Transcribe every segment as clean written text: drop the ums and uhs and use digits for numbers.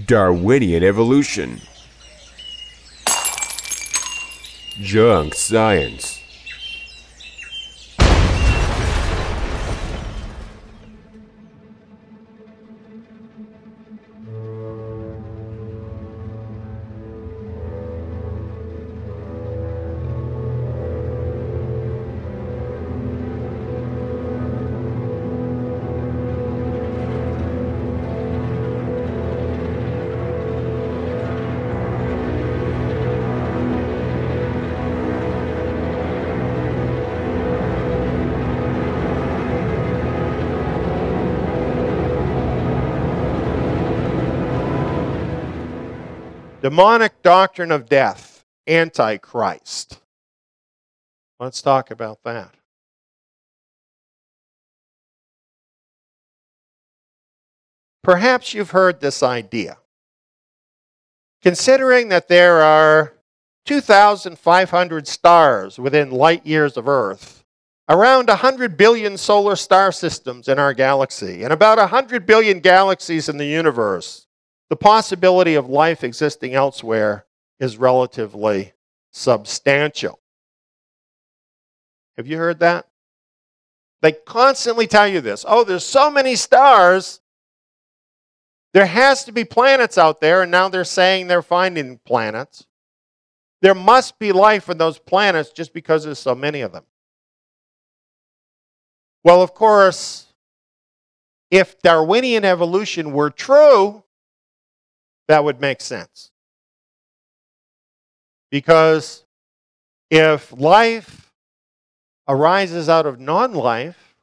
Darwinian Evolution Junk Science. Demonic doctrine of death, Antichrist. Let's talk about that. Perhaps you've heard this idea. Considering that there are 2,500 stars within light years of Earth, around 100 billion solar star systems in our galaxy, and about 100 billion galaxies in the universe, the possibility of life existing elsewhere is relatively substantial. Have you heard that? They constantly tell you this. Oh, there's so many stars. There has to be planets out there, and now they're saying they're finding planets. There must be life on those planets just because there's so many of them. Well, of course, if Darwinian evolution were true, that would make sense. Because if life arises out of non-life,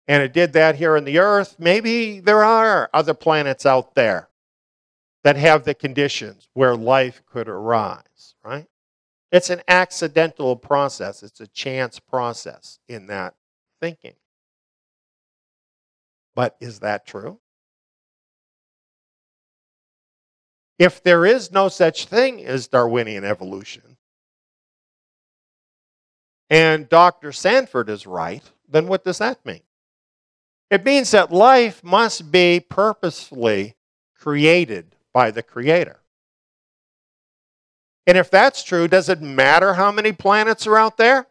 and it did that here on the Earth, maybe there are other planets out there that have the conditions where life could arise, right? It's an accidental process. It's a chance process in that thinking. But is that true? If there is no such thing as Darwinian evolution, and Dr. Sanford is right, then what does that mean? It means that life must be purposefully created by the Creator. And if that's true, does it matter how many planets are out there?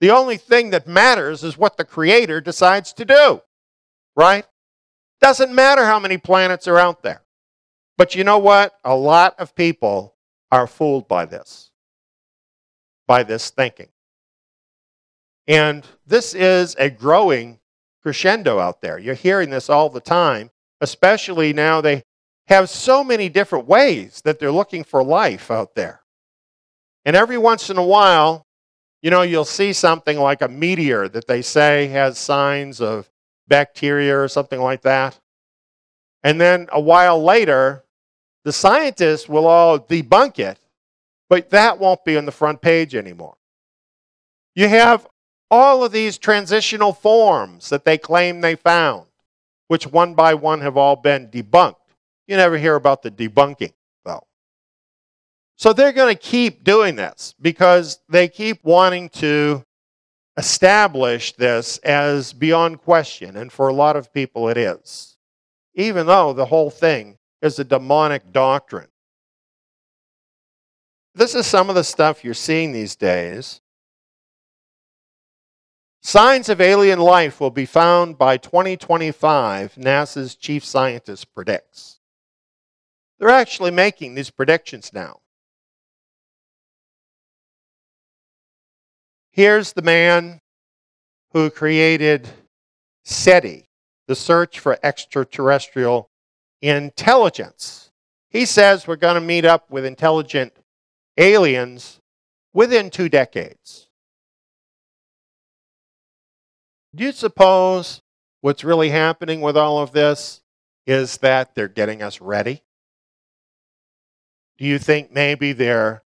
The only thing that matters is what the Creator decides to do, right? Doesn't matter how many planets are out there. But you know what? A lot of people are fooled by this thinking. And this is a growing crescendo out there. You're hearing this all the time, especially now they have so many different ways that they're looking for life out there. And every once in a while, you know, you'll see something like a meteor that they say has signs of bacteria or something like that. And then a while later, the scientists will all debunk it, but that won't be on the front page anymore. You have all of these transitional forms that they claim they found, which one by one have all been debunked. You never hear about the debunking, though. So they're going to keep doing this because they keep wanting to establish this as beyond question, and for a lot of people it is, even though the whole thing is a demonic doctrine. This is some of the stuff you're seeing these days. Signs of alien life will be found by 2025, NASA's chief scientist predicts. They're actually making these predictions now. Here's the man who created SETI, the Search for Extraterrestrial Intelligence. He says we're going to meet up with intelligent aliens within 2 decades. Do you suppose what's really happening with all of this is that they're getting us ready? Do you think maybe they're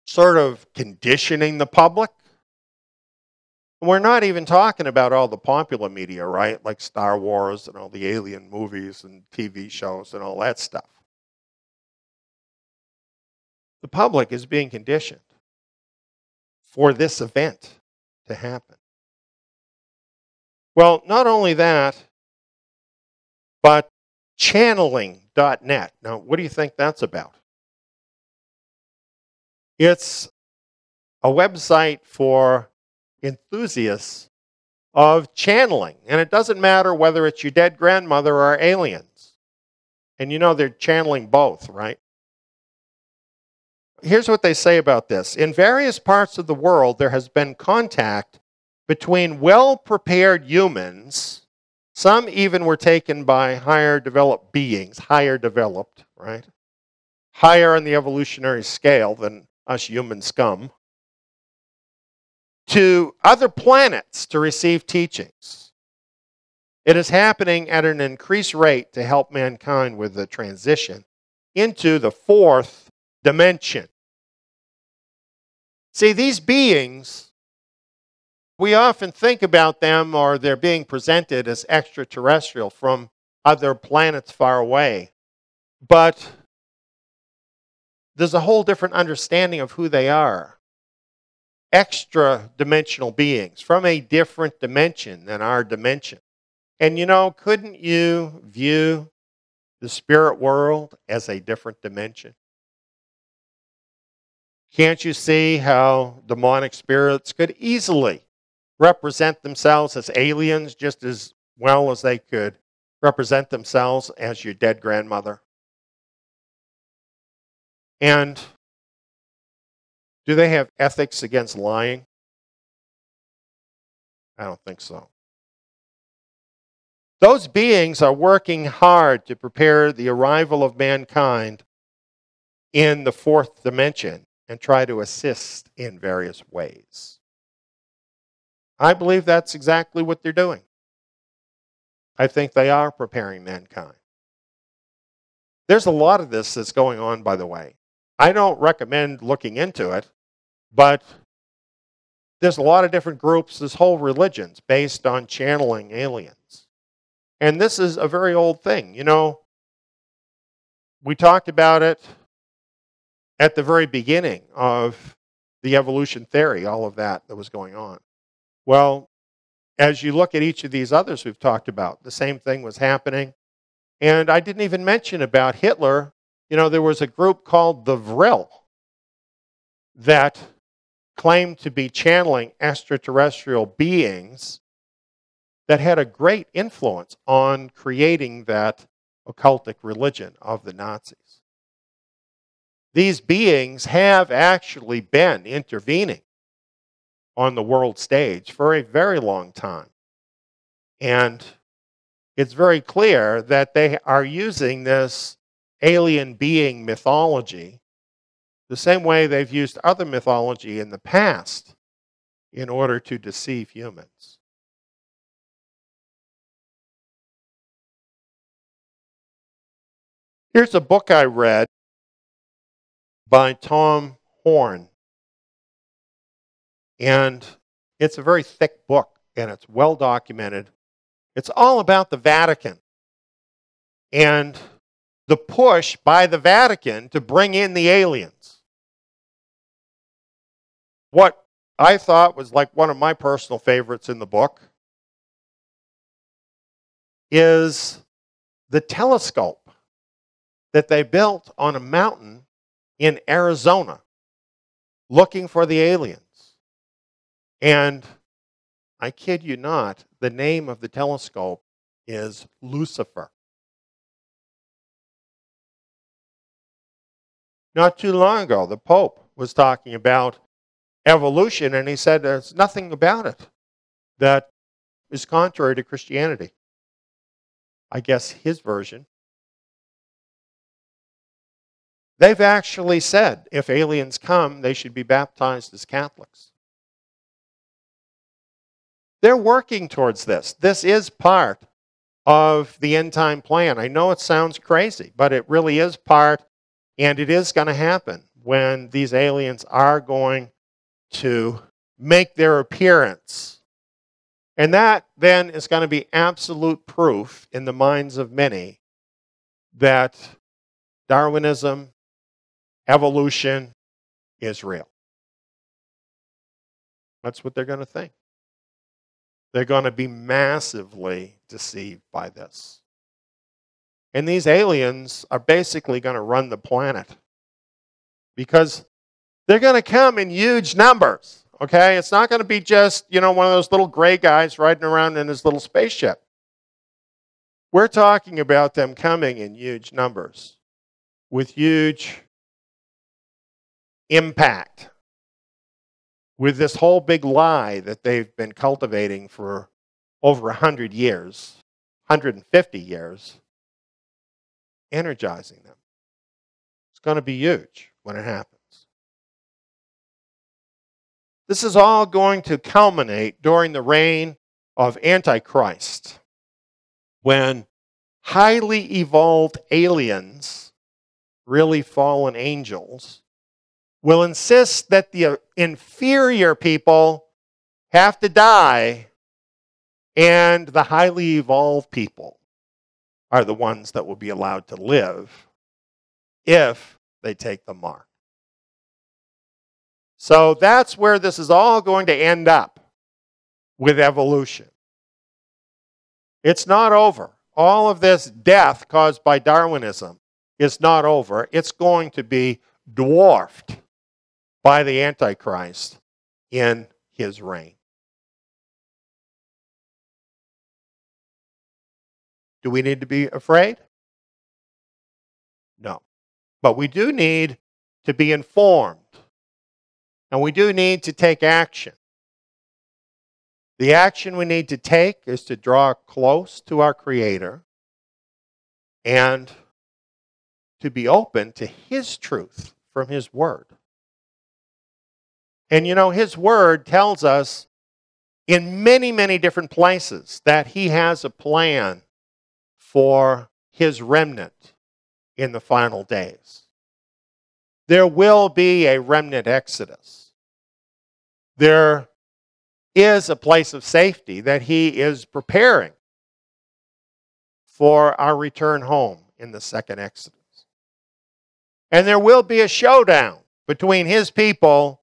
sort of conditioning the public? We're not even talking about all the popular media, right? Like Star Wars and all the alien movies and TV shows and all that stuff. The public is being conditioned for this event to happen. Well, not only that, but channeling.net. Now, what do you think that's about? It's a website for enthusiasts of channeling. And it doesn't matter whether it's your dead grandmother or aliens. And you know they're channeling both, right? Here's what they say about this. In various parts of the world, there has been contact between well-prepared humans. Some even were taken by higher developed beings, higher developed, right? Higher on the evolutionary scale than us human scum, to other planets to receive teachings. It is happening at an increased rate to help mankind with the transition into the fourth dimension. See, these beings, we often think about them, or they're being presented as extraterrestrial from other planets far away. But there's a whole different understanding of who they are. Extra-dimensional beings from a different dimension than our dimension. And you know, couldn't you view the spirit world as a different dimension? Can't you see how demonic spirits could easily represent themselves as aliens just as well as they could represent themselves as your dead grandmother? And do they have ethics against lying? I don't think so. Those beings are working hard to prepare the arrival of mankind in the fourth dimension and try to assist in various ways. I believe that's exactly what they're doing. I think they are preparing mankind. There's a lot of this that's going on, by the way. I don't recommend looking into it, but there's a lot of different groups, there's whole religions based on channeling aliens. And this is a very old thing. You know, we talked about it at the very beginning of the evolution theory, all of that was going on. Well, as you look at each of these others we've talked about, the same thing was happening. And I didn't even mention about Hitler. You know, there was a group called the Vril that claimed to be channeling extraterrestrial beings that had a great influence on creating that occultic religion of the Nazis. These beings have actually been intervening on the world stage for a very long time. And it's very clear that they are using this alien being mythology the same way they've used other mythology in the past in order to deceive humans. Here's a book I read by Tom Horn. And it's a very thick book, and it's well documented. It's all about the Vatican and the push by the Vatican to bring in the aliens. What I thought was like one of my personal favorites in the book is the telescope that they built on a mountain in Arizona looking for the aliens. And I kid you not, the name of the telescope is Lucifer. Not too long ago, the Pope was talking about evolution, and he said there's nothing about it that is contrary to Christianity. I guess his version. They've actually said if aliens come, they should be baptized as Catholics. They're working towards this. This is part of the end time plan. I know it sounds crazy, but it really is part, and it is going to happen when these aliens are going to make their appearance. And that then is going to be absolute proof in the minds of many that Darwinism, evolution is real. That's what they're going to think. They're going to be massively deceived by this. And these aliens are basically going to run the planet because they're going to come in huge numbers. Okay? It's not going to be just, one of those little gray guys riding around in his little spaceship. We're talking about them coming in huge numbers with huge impact, with this whole big lie that they've been cultivating for over 100 years, 150 years, energizing them. It's going to be huge when it happens. This is all going to culminate during the reign of Antichrist, when highly evolved aliens, really fallen angels, will insist that the inferior people have to die and the highly evolved people are the ones that will be allowed to live if they take the mark. So that's where this is all going to end up with evolution. It's not over. All of this death caused by Darwinism is not over. It's going to be dwarfed by the Antichrist in his reign. Do we need to be afraid? No. But we do need to be informed. And we do need to take action. The action we need to take is to draw close to our Creator and to be open to His truth from His Word. And His Word tells us in many, many different places that He has a plan for His remnant in the final days. There will be a remnant exodus. There is a place of safety that He is preparing for our return home in the second Exodus. And there will be a showdown between His people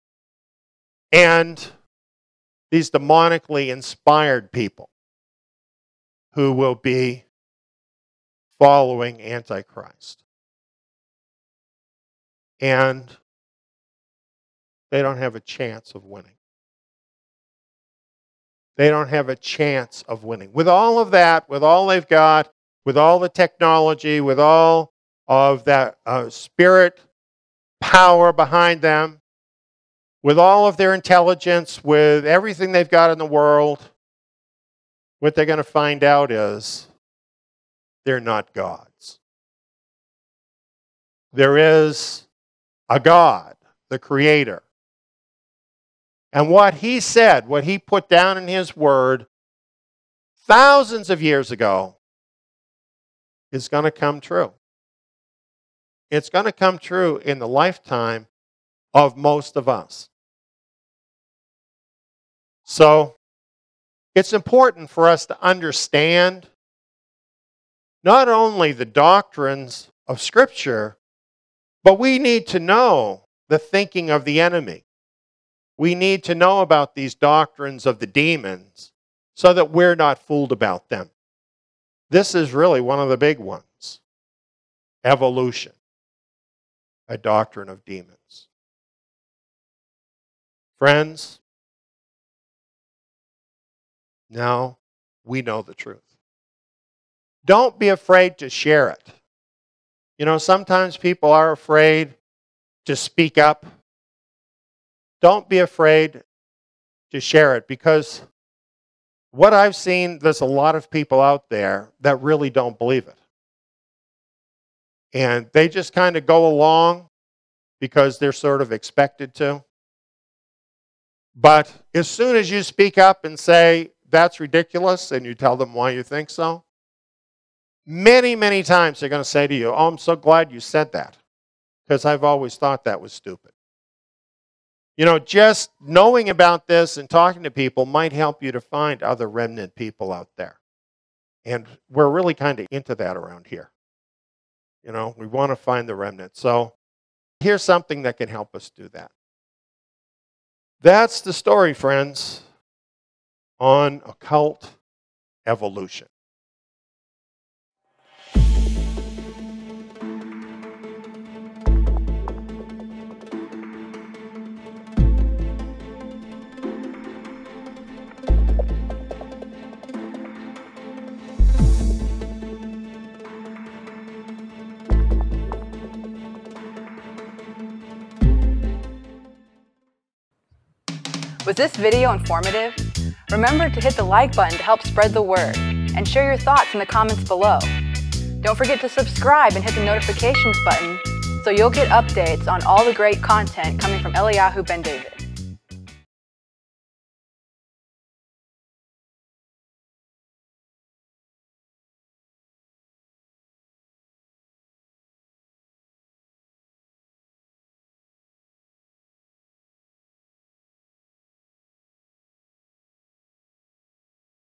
and these demonically inspired people who will be following Antichrist. And they don't have a chance of winning. They don't have a chance of winning. With all of that, with all they've got, with all the technology, with all of that spirit power behind them, with all of their intelligence, with everything they've got in the world, what they're going to find out is they're not gods. There is a God, the Creator. And what He said, what He put down in His Word thousands of years ago is going to come true. It's going to come true in the lifetime of most of us. So, it's important for us to understand not only the doctrines of Scripture, but we need to know the thinking of the enemy. We need to know about these doctrines of the demons so that we're not fooled about them. This is really one of the big ones. Evolution, a doctrine of demons. Friends, now we know the truth. Don't be afraid to share it. Sometimes people are afraid to speak up. Don't be afraid to share it, because what I've seen, there's a lot of people out there that really don't believe it. And they just kind of go along because they're sort of expected to. But as soon as you speak up and say, that's ridiculous, and you tell them why you think so, many, many times they're going to say to you, oh, I'm so glad you said that, because I've always thought that was stupid. Just knowing about this and talking to people might help you to find other remnant people out there. And we're really kind of into that around here. We want to find the remnant. So here's something that can help us do that. That's the story, friends, on occult evolution. Was this video informative? Remember to hit the like button to help spread the word, and share your thoughts in the comments below. Don't forget to subscribe and hit the notifications button so you'll get updates on all the great content coming from Eliyahu Ben David.